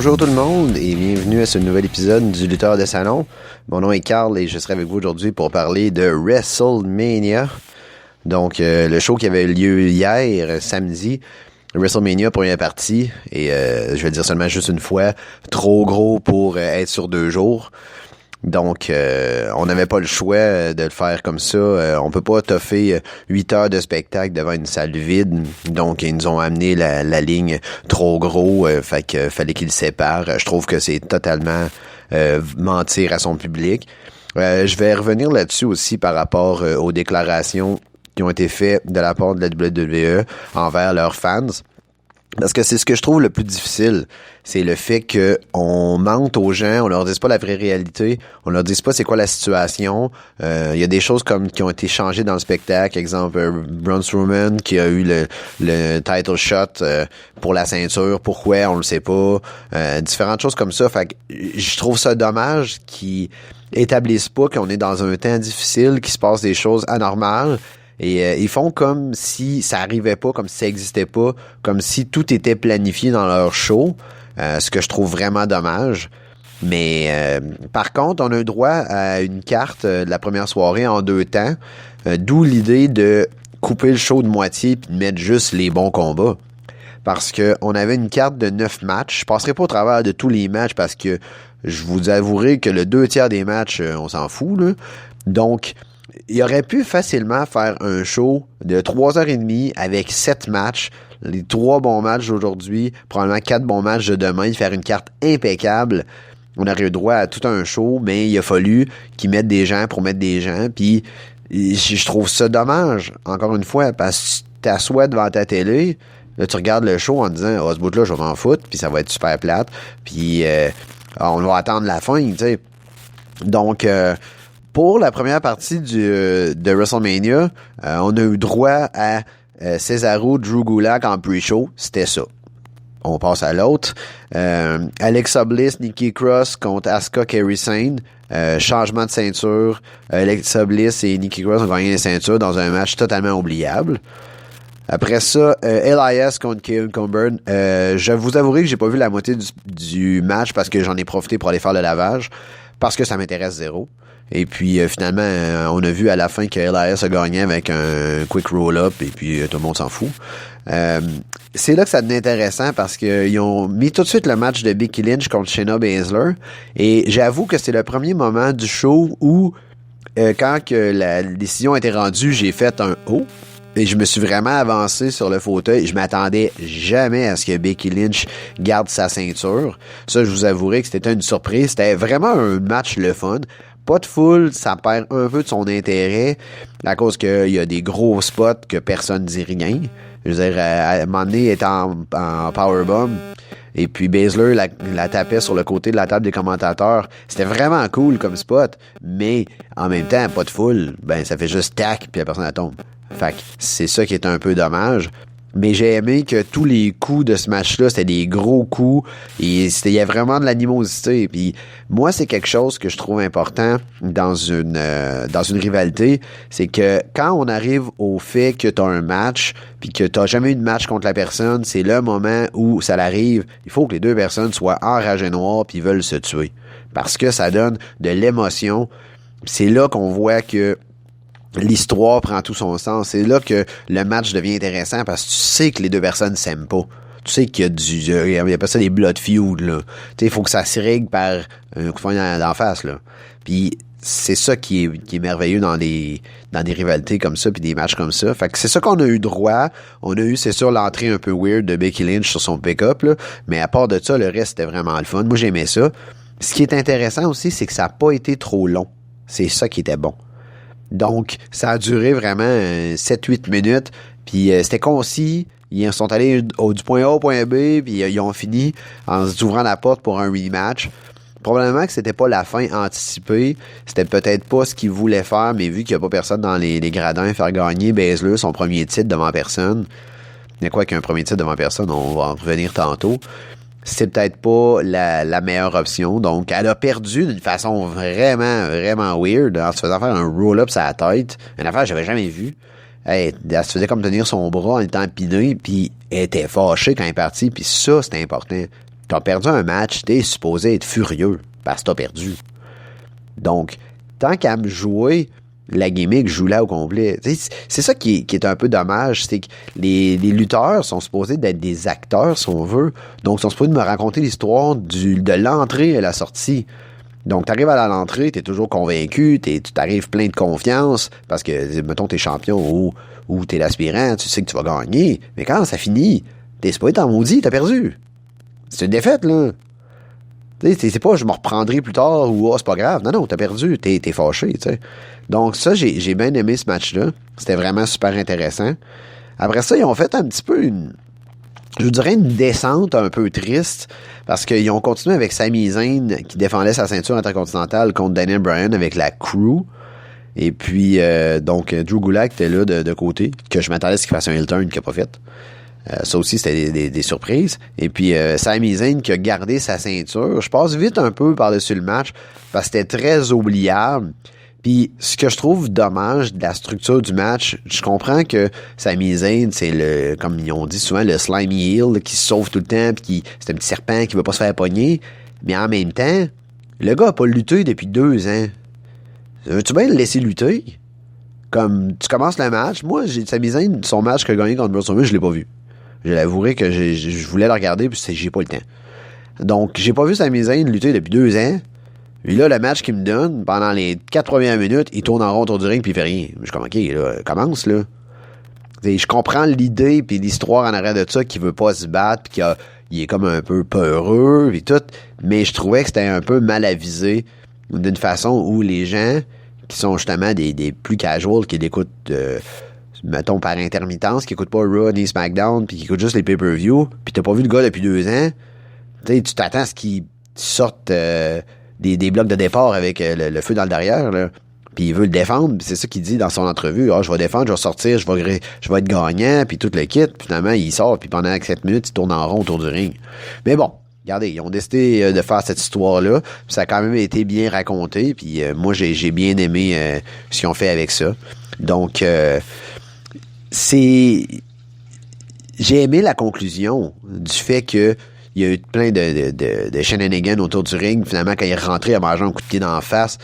Bonjour tout le monde et bienvenue à ce nouvel épisode du Lutteur de Salon. Mon nom est Carl et je serai avec vous aujourd'hui pour parler de WrestleMania. Donc, le show qui avait lieu hier, samedi, WrestleMania première partie, et je vais le dire seulement juste une fois, trop gros pour être sur 2 jours. Donc, on n'avait pas le choix de le faire comme ça. On peut pas toffer 8 heures de spectacle devant une salle vide. Donc, ils nous ont amené la ligne trop gros. Fait que fallait qu'ils le séparent. Je trouve que c'est totalement mentir à son public. Je vais revenir là-dessus aussi par rapport aux déclarations qui ont été faites de la part de la WWE envers leurs fans. Parce que c'est ce que je trouve le plus difficile, c'est le fait que on mente aux gens, on leur dise pas la vraie réalité, on leur dise pas c'est quoi la situation. Il y a des choses comme qui ont été changées dans le spectacle, exemple Braun Strowman qui a eu le title shot pour la ceinture, pourquoi on le sait pas, différentes choses comme ça. Fait que je trouve ça dommage qu'ils établissent pas qu'on est dans un temps difficile, qu'il se passe des choses anormales. Et ils font comme si ça arrivait pas, comme si ça existait pas, comme si tout était planifié dans leur show, ce que je trouve vraiment dommage. Mais par contre, on a eu droit à une carte de la première soirée en 2 temps, d'où l'idée de couper le show de moitié puis de mettre juste les bons combats. Parce que on avait une carte de 9 matchs. Je passerai pas au travers de tous les matchs parce que je vous avouerai que le 2 tiers des matchs, on s'en fout, là. Donc, il aurait pu facilement faire un show de 3h30 avec 7 matchs, les 3 bons matchs d'aujourd'hui, probablement 4 bons matchs de demain, faire une carte impeccable. On aurait eu droit à tout un show, mais il a fallu qu'ils mettent des gens pour mettre des gens, puis je trouve ça dommage, encore une fois, parce que tu t'assois devant ta télé, là tu regardes le show en disant « Ah, ce bout-là, je vais m'en foutre, puis ça va être super plate, puis on va attendre la fin, tu sais. » Donc, pour la première partie de WrestleMania, on a eu droit à Cesaro, Drew Gulak en pre-show. C'était ça. On passe à l'autre. Alexa Bliss, Nikki Cross contre Asuka, Kairi Sane. Changement de ceinture. Alexa Bliss et Nikki Cross ont gagné les ceintures dans un match totalement oubliable. Après ça, LIS contre Kevin Coburn. Je vous avouerai que j'ai pas vu la moitié du match parce que j'en ai profité pour aller faire le lavage. Parce que ça m'intéresse zéro. Et puis finalement, on a vu à la fin que LIS a gagné avec un quick roll-up et puis tout le monde s'en fout. C'est là que ça devient intéressant parce qu'ils ont mis tout de suite le match de Becky Lynch contre Shayna Baszler. Et j'avoue que c'est le premier moment du show où, quand que la décision a été rendue, j'ai fait un « Oh ». Et je me suis vraiment avancé sur le fauteuil. Je m'attendais jamais à ce que Becky Lynch garde sa ceinture. Ça, je vous avouerai que c'était une surprise. C'était vraiment un match le fun. Pas de foule, ça perd un peu de son intérêt à cause qu'il y a des gros spots que personne ne dit rien. Je veux dire, à un moment donné, elle était en powerbomb. Et puis Baszler la tapait sur le côté de la table des commentateurs. C'était vraiment cool comme spot. Mais en même temps, pas de foule. Ben, ça fait juste tac, puis la personne elle tombe. Fait que c'est ça qui est un peu dommage. Mais j'ai aimé que tous les coups de ce match-là, c'était des gros coups. Et il y a vraiment de l'animosité. Puis moi, c'est quelque chose que je trouve important dans une rivalité. C'est que quand on arrive au fait que tu as un match, puis que tu n'as jamais eu de match contre la personne, c'est le moment où ça l'arrive. Il faut que les 2 personnes soient enragées noires puis veulent se tuer. Parce que ça donne de l'émotion. C'est là qu'on voit que l'histoire prend tout son sens. C'est là que le match devient intéressant parce que tu sais que les 2 personnes s'aiment pas. Tu sais qu'il y a pas ça des blood feud, là. Tu sais, il faut que ça se règle par un coup de poing d'en face, là. Puis c'est ça qui est merveilleux dans des rivalités comme ça puis des matchs comme ça. Fait que c'est ça qu'on a eu droit. On a eu, c'est sûr, l'entrée un peu weird de Becky Lynch sur son pick-up, là. Mais à part de ça, le reste, c'était vraiment le fun. Moi, j'aimais ça. Ce qui est intéressant aussi, c'est que ça n'a pas été trop long. C'est ça qui était bon. Donc, ça a duré vraiment 7-8 minutes, puis c'était concis. Ils sont allés du point A au point B, puis ils ont fini en s'ouvrant la porte pour un rematch. Probablement que c'était pas la fin anticipée, c'était peut-être pas ce qu'ils voulaient faire, mais vu qu'il n'y a pas personne dans les gradins, faire gagner Baszler son premier titre devant personne. Il y a quoi qu'un premier titre devant personne, on va en revenir tantôt. C'est peut-être pas la meilleure option. Donc, elle a perdu d'une façon vraiment, vraiment weird en se faisant faire un roll-up sur la tête. Une affaire que j'avais jamais vue. Elle se faisait comme tenir son bras en étant pinée, puis elle était fâchée quand elle est partie, puis ça, c'était important. t'as perdu un match, t'es supposé être furieux parce que t'as perdu. Donc, tant qu'à me jouer la gimmick, joue-la au complet. C'est ça qui est un peu dommage, c'est que les lutteurs sont supposés d'être des acteurs, si on veut. Donc, ils sont supposés de me raconter l'histoire de l'entrée à la sortie. Donc, t'arrives à l'entrée, t'es toujours convaincu, tu t'arrives plein de confiance, parce que, mettons, t'es champion ou t'es l'aspirant, tu sais que tu vas gagner. Mais quand ça finit, t'es supposé être en maudit, t'as perdu. C'est une défaite, là. C'est pas je me reprendrai plus tard ou c'est pas grave. Non, t'as perdu, t'es fâché, tu sais. Donc ça, j'ai bien aimé ce match-là. C'était vraiment super intéressant. Après ça, ils ont fait un petit peu je dirais une descente un peu triste parce qu'ils ont continué avec Sami Zayn qui défendait sa ceinture intercontinentale contre Daniel Bryan avec la Crew. Et puis, donc, Drew Gulak était là de côté, que je m'attendais à ce qu'il fasse un heel turn qu'il n'a pas fait. Ça aussi, c'était des surprises. Et puis, Sami Zayn qui a gardé sa ceinture. Je passe vite un peu par-dessus le match parce que c'était très oubliable. Puis, ce que je trouve dommage de la structure du match, je comprends que Sami Zayn, c'est comme ils ont dit souvent, le slimy heel qui se sauve tout le temps, puis c'est un petit serpent qui veut pas se faire pogner. Mais en même temps, le gars a pas lutté depuis 2 ans. Veux-tu bien le laisser lutter? Comme, tu commences le match. Moi, Sami Zayn, son match qu'il a gagné contre Braun Strowman, je l'ai pas vu. Je l'avouerai que je voulais le regarder, puis j'ai pas le temps. Donc, j'ai pas vu Sami Zayn lutter depuis 2 ans. Puis là, le match qu'il me donne, pendant les 4 premières minutes, il tourne en rond autour du ring, puis il fait rien. Je suis comme, OK, là, commence, là. T'sais, je comprends l'idée, puis l'histoire en arrière de ça, qu'il veut pas se battre, puis qu'il est comme un peu peureux, puis tout. Mais je trouvais que c'était un peu mal avisé, d'une façon où les gens, qui sont justement des plus casuals, qui l'écoutent, mettons, par intermittence, qui écoutent pas Raw ni SmackDown, puis qui écoutent juste les pay-per-view, puis t'as pas vu le gars depuis 2 ans, tu t'attends à ce qu'il sorte des blocs de départ avec le feu dans le derrière, là. Puis il veut le défendre, puis c'est ça qu'il dit dans son entrevue. Je vais défendre, je vais sortir, je vais être gagnant, puis tout le kit. Puis finalement, il sort, puis pendant 7 minutes, il tourne en rond autour du ring. Mais bon, regardez, ils ont décidé de faire cette histoire-là. Puis ça a quand même été bien raconté. Puis moi, j'ai bien aimé ce qu'ils ont fait avec ça. Donc, j'ai aimé la conclusion du fait que il y a eu plein de shenanigans autour du ring. Finalement, quand il est rentré, il a mangé un coup de pied dans la face.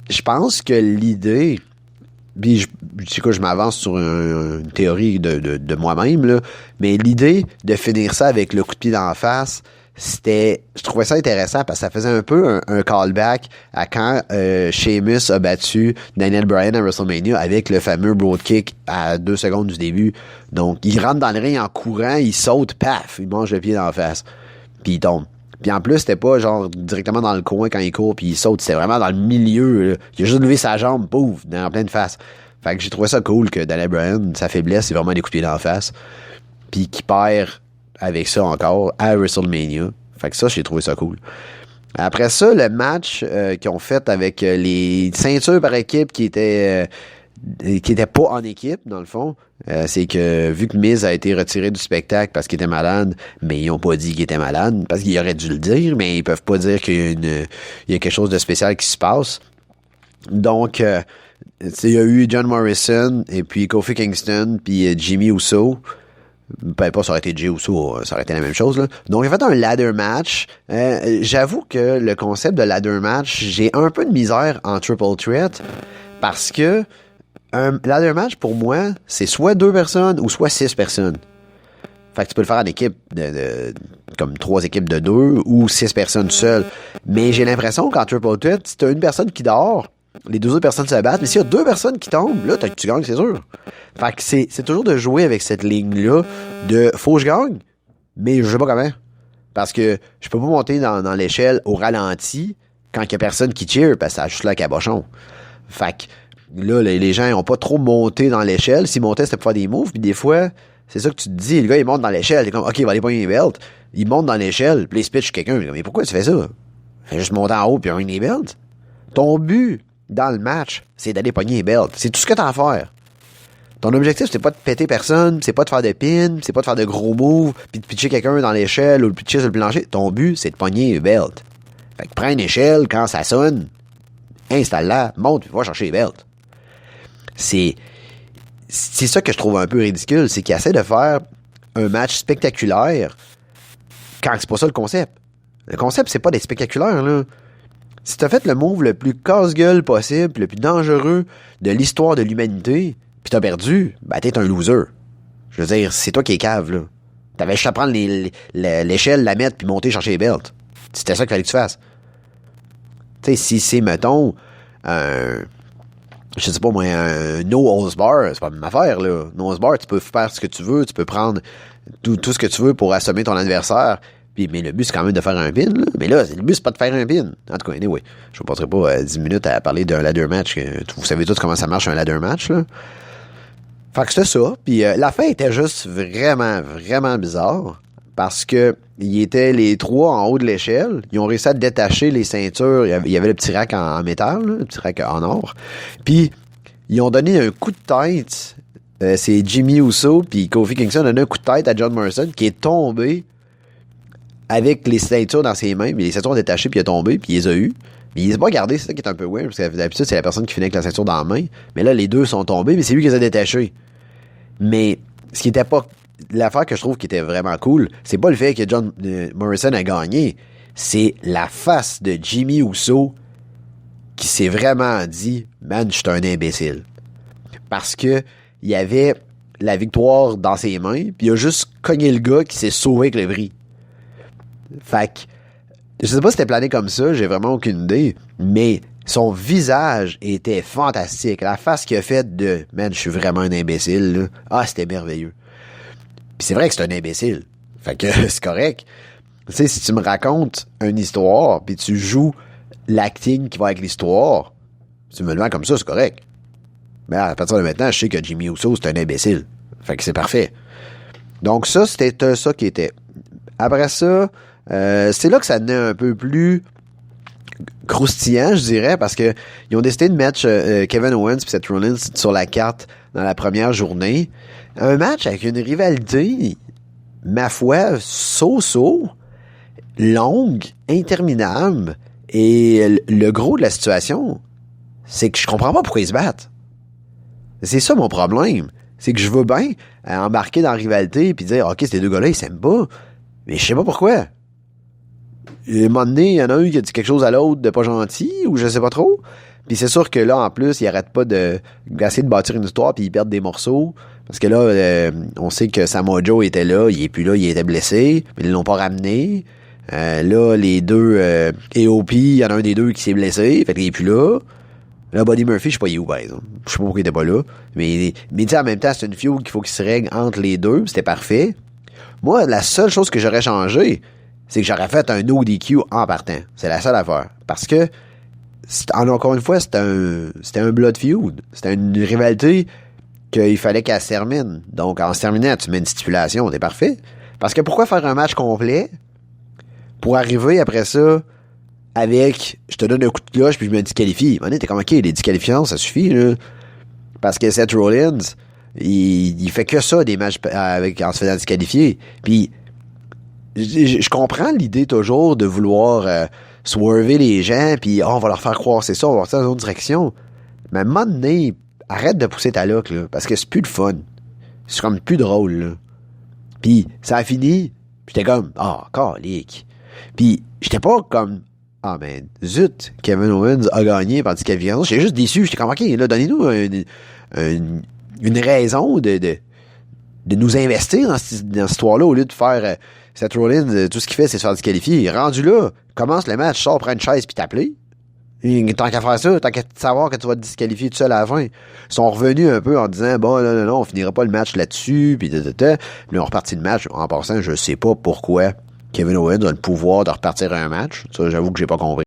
Je pense que l'idée, puis je m'avance sur une théorie de moi-même, là, mais l'idée de finir ça avec le coup de pied dans la face, je trouvais ça intéressant parce que ça faisait un peu un callback à quand Sheamus a battu Daniel Bryan à WrestleMania avec le fameux broad kick à 2 secondes du début. Donc, il rentre dans le ring en courant, il saute, paf, il mange le pied dans la face. Puis il tombe. Puis en plus, c'était pas genre directement dans le coin quand il court puis il saute, c'était vraiment dans le milieu, là. Il a juste levé sa jambe, pouf, dans pleine face. Fait que j'ai trouvé ça cool que Daniel Bryan, sa faiblesse, c'est vraiment des coups de pied dans la face. Puis qu'il perd avec ça encore à WrestleMania. Fait que ça, j'ai trouvé ça cool. Après ça, le match qu'ils ont fait avec les ceintures par équipe qui étaient pas en équipe, dans le fond, c'est que vu que Miz a été retiré du spectacle parce qu'il était malade, mais ils ont pas dit qu'il était malade, parce qu'ils auraient dû le dire, mais ils peuvent pas dire qu'il y a quelque chose de spécial qui se passe. Donc, il y a eu John Morrison, et puis Kofi Kingston, puis Jimmy Uso. Ben, pas ça aurait été Jey Uso, ça aurait été la même chose, là. Donc, j'ai fait un ladder match. J'avoue que le concept de ladder match, j'ai un peu de misère en triple threat, parce que un ladder match, pour moi, c'est soit 2 personnes ou soit 6 personnes. Fait que tu peux le faire en équipe comme 3 équipes de 2 ou 6 personnes seules. Mais j'ai l'impression qu'en triple threat, si t'as une personne qui dort, les 2 autres personnes se battent. Mais s'il y a 2 personnes qui tombent, là, tu gagnes, c'est sûr. Fait que c'est toujours de jouer avec cette ligne-là de faut que je gagne, mais je sais pas comment. Parce que je peux pas monter dans l'échelle au ralenti quand il y a personne qui cheer, parce que ça a juste là cabochon. Fait que là, les gens ont pas trop monté dans l'échelle. S'ils montaient, c'était pour faire des moves. Puis des fois, c'est ça que tu te dis. Le gars, il monte dans l'échelle. T'es comme, OK, il va aller pogner les belts. Il monte dans l'échelle. Puis il se pitch quelqu'un. Mais pourquoi tu fais ça? Fais juste monter en haut puis pogner les belts. Ton but dans le match, c'est d'aller pogner les belts. C'est tout ce que t'as à faire. Ton objectif, c'est pas de péter personne. C'est pas de faire de pin. C'est pas de faire de gros moves. Puis de pitcher quelqu'un dans l'échelle ou de pitcher sur le plancher. Ton but, c'est de pogner les belts. Fait que prends une échelle quand ça sonne. Installe-la. Monte puis va chercher les belts. C'est ça que je trouve un peu ridicule, c'est qu'il essaie de faire un match spectaculaire Quand c'est pas ça le concept. Le concept, c'est pas d'être spectaculaire, là. Si t'as fait le move le plus casse-gueule possible, le plus dangereux de l'histoire de l'humanité, pis t'as perdu, ben t'es un loser. Je veux dire, c'est toi qui es cave, là. T'avais juste à prendre l'échelle, la mettre, puis monter chercher les belts. C'était ça qu'il fallait que tu fasses. Tu sais, si c'est, mettons, je sais pas moi, un no holds bar, c'est pas la même affaire, là. No holds bar, tu peux faire ce que tu veux, tu peux prendre tout ce que tu veux pour assommer ton adversaire. Puis, mais le but, c'est quand même de faire un pin, là. Mais là, le but, c'est pas de faire un pin. En tout cas, anyway, je vous passerai pas 10 minutes à parler d'un ladder match. Vous savez tous comment ça marche, un ladder match, là. Fait que c'était ça. Puis la fin était juste vraiment, vraiment bizarre. Parce que ils étaient les trois en haut de l'échelle. Ils ont réussi à détacher les ceintures. Il y avait le petit rack en métal, là, le petit rack en or. Puis, ils ont donné un coup de tête. C'est Jimmy Uso puis Kofi Kingston a donné un coup de tête à John Morrison qui est tombé avec les ceintures dans ses mains, mais les ceintures ont détaché, puis il est tombé, puis il les a eu. Mais il les a pas gardés, c'est ça qui est un peu weird, parce que d'habitude, c'est la personne qui finit avec la ceinture dans la main. Mais là, les deux sont tombés, mais c'est lui qui les a détachés. Mais ce qui était pas... L'affaire que je trouve qui était vraiment cool, c'est pas le fait que John Morrison a gagné, c'est la face de Jimmy Uso qui s'est vraiment dit « Man, je suis un imbécile. » Parce que il y avait la victoire dans ses mains, puis il a juste cogné le gars qui s'est sauvé avec le bris. Fait que, je sais pas si c'était plané comme ça, j'ai vraiment aucune idée, mais son visage était fantastique. La face qu'il a faite de « Man, je suis vraiment un imbécile, là. » Ah, c'était merveilleux. Puis c'est vrai que c'est un imbécile. Fait que c'est correct. Tu sais, si tu me racontes une histoire, puis tu joues l'acting qui va avec l'histoire, tu me le vends comme ça, c'est correct. Mais à partir de maintenant, je sais que Jimmy Uso, c'est un imbécile. Fait que c'est parfait. Donc ça, c'était ça qui était. Après ça... c'est là que ça devenait un peu plus croustillant, je dirais, parce que ils ont décidé de mettre Kevin Owens et Seth Rollins sur la carte dans la première journée. Un match avec une rivalité, ma foi, so-so, longue, interminable, et le gros de la situation, c'est que je comprends pas pourquoi ils se battent. C'est ça mon problème. C'est que je veux bien embarquer dans la rivalité et dire « Ok, ces deux gars-là, ils s'aiment pas. » Mais je sais pas pourquoi. À un moment donné, il y en a un qui a dit quelque chose à l'autre de pas gentil, ou je sais pas trop. Puis c'est sûr que là, en plus, ils arrêtent pas d'essayer de bâtir une histoire, puis ils perdent des morceaux. Parce que là, on sait que Samoa Joe était là, il est plus là, il était blessé, mais ils l'ont pas ramené. Là, les deux, AOP, il y en a un des deux qui s'est blessé, fait qu'il est plus là. Là, Buddy Murphy, je sais pas il est où, par exemple. Je sais pas pourquoi il était pas là. Mais tu sais, en même temps, c'est une feud qu'il faut qu'il se règle entre les deux, c'était parfait. Moi, la seule chose que j'aurais changé, c'est que j'aurais fait un no DQ en partant. C'est la seule affaire. Parce que, encore une fois, c'était un blood feud. C'était une rivalité qu'il fallait qu'elle se termine. Donc, en se terminant, tu mets une stipulation, t'es parfait. Parce que pourquoi faire un match complet pour arriver après ça avec je te donne un coup de cloche puis je me disqualifie. À un moment donné, t'es comme ok, les disqualifiants, ça suffit, là. Parce que Seth Rollins, il fait que ça des matchs en se faisant disqualifier. Puis je comprends l'idée toujours de vouloir swerver les gens, puis on va leur faire croire c'est ça, on va faire dans une autre direction. Mais à un moment donné, arrête de pousser ta loque, là, parce que c'est plus de fun. C'est comme plus drôle, là. Puis ça a fini, puis j'étais comme, calique. Puis j'étais pas comme, man, zut, Kevin Owens a gagné par disqualification. J'étais juste déçu, j'étais comme, ok, là, donnez-nous une raison de nous investir dans cette histoire-là au lieu de faire Seth Rollins, tout ce qu'il fait, c'est se faire disqualifier. Rendu là, commence le match, sors, prends une chaise puis t'appeler. Tant qu'à faire ça, tant qu'à savoir que tu vas te disqualifier tout seul à la fin. Ils sont revenus un peu en disant, bon, non, on finira pas le match là-dessus, puis Puis on repartit le match. En passant, je sais pas pourquoi Kevin Owens a le pouvoir de repartir un match. Ça, j'avoue que j'ai pas compris.